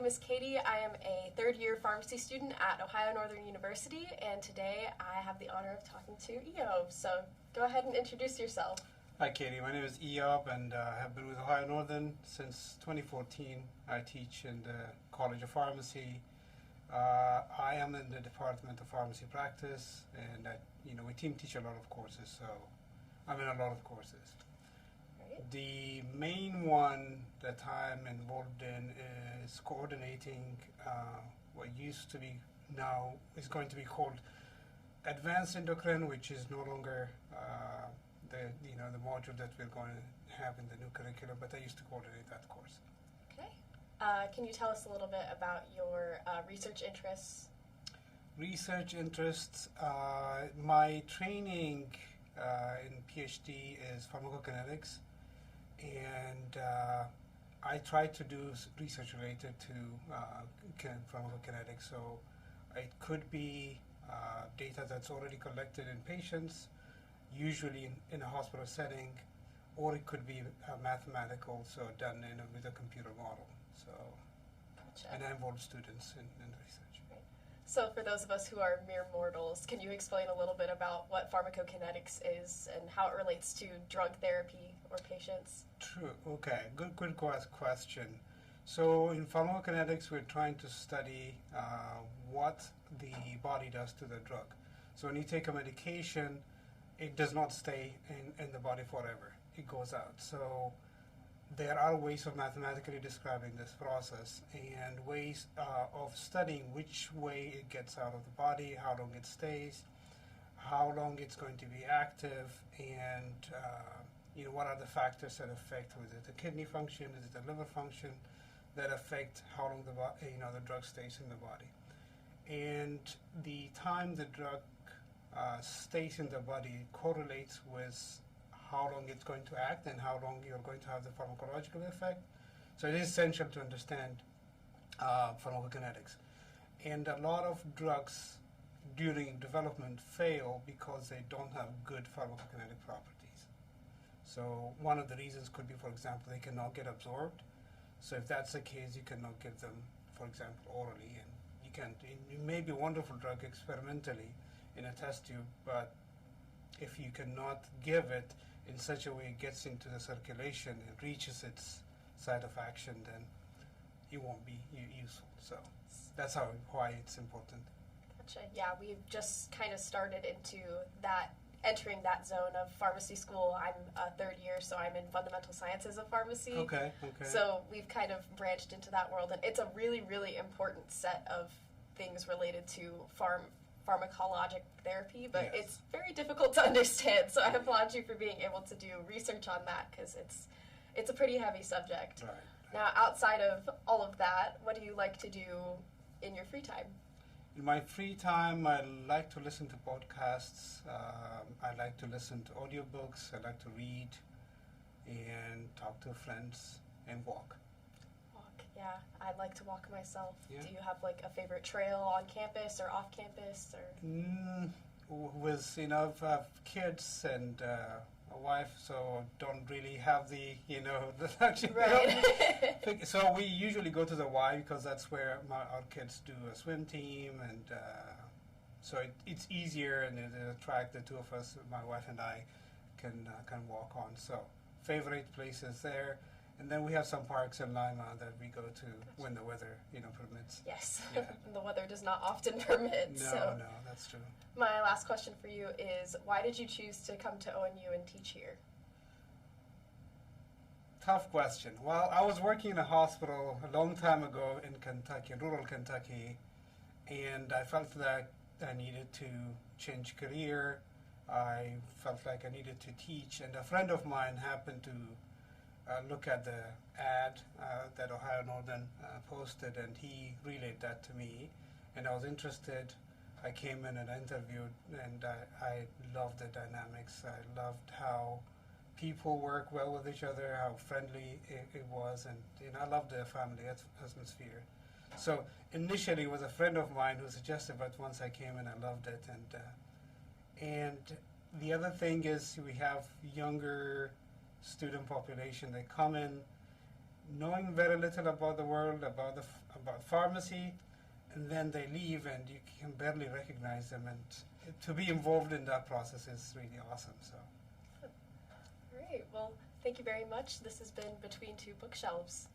is Katie. I am a third-year pharmacy student at Ohio Northern University, and today I have the honor of talking to Eyob. So go ahead and introduce yourself. Hi Katie, my name is Eyob and I have been with Ohio Northern since 2014. I teach in the College of Pharmacy. I am in the Department of Pharmacy Practice, and we team teach a lot of courses, so I'm in a lot of courses. Right. The main one that I'm involved in is coordinating what used to be, now is going to be called Advanced Endocrine, which is no longer the module that we're going to have in the new curriculum, but I used to coordinate that course. Okay. Can you tell us a little bit about your research interests? Research interests. My training in PhD is pharmacokinetics, and I try to do research related to pharmacokinetics. So it could be data that's already collected in patients, usually in a hospital setting, or it could be mathematical, so done with a computer model. So, Gotcha. and I involve students in the research. Right. So for those of us who are mere mortals, can you explain a little bit about what pharmacokinetics is and how it relates to drug therapy or patients? True. Okay. Good question. So in pharmacokinetics, we're trying to study what the body does to the drug. So when you take a medication, it does not stay in the body forever. It goes out. So there are ways of mathematically describing this process and ways of studying which way it gets out of the body, how long it stays, how long it's going to be active, and what are the factors that affect, is it the kidney function, is it the liver function, that affect how long the drug stays in the body. And the time the drug stays in the body correlates with how long it's going to act and how long you're going to have the pharmacological effect. So it is essential to understand pharmacokinetics. And a lot of drugs during development fail because they don't have good pharmacokinetic properties. So one of the reasons could be, for example, they cannot get absorbed. So if that's the case, you cannot give them, for example, orally. And you can't. It may be a wonderful drug experimentally in a test tube, but if you cannot give it in such a way it gets into the circulation and reaches its site of action, then it won't be useful. So that's why it's important. Gotcha. Yeah, we've just kind of started into that, entering that zone of pharmacy school. I'm a third year, so I'm in fundamental sciences of pharmacy. Okay. So we've kind of branched into that world, and it's a really, really important set of things related to pharmacologic therapy, but Yes. it's very difficult to understand. So I applaud you for being able to do research on that, because it's a pretty heavy subject. Right. Now, outside of all of that, what do you like to do in your free time? In my free time, I like to listen to podcasts. I like to listen to audiobooks. I like to read and talk to friends and walk. Walk, yeah. I like to walk myself. Yeah. Do you have like a favorite trail on campus or off campus? I have kids and a wife, so don't really have the luxury. Right. So we usually go to the Y because that's where our kids do a swim team, and so it's easier, and the track the two of us, my wife and I, can walk on. So favorite places there. And then we have some parks in Lima that we go to when the weather, permits. Yes, Yeah. the weather does not often permit. No, that's true. My last question for you is, why did you choose to come to ONU and teach here? Tough question. Well, I was working in a hospital a long time ago in Kentucky, rural Kentucky, and I felt that I needed to change career. I felt like I needed to teach, and a friend of mine happened to look at the ad that Ohio Northern posted, and he relayed that to me, and I was interested. I came in and interviewed, and I loved the dynamics. I loved how people work well with each other, how friendly it was, and I loved the family atmosphere. So initially it was a friend of mine who suggested, but once I came in, I loved it. And the other thing is we have younger student population. They come in, knowing very little about the world, about pharmacy, and then they leave and you can barely recognize them. And to be involved in that process is really awesome. So. All right. Well, thank you very much. This has been Between Two Bookshelves.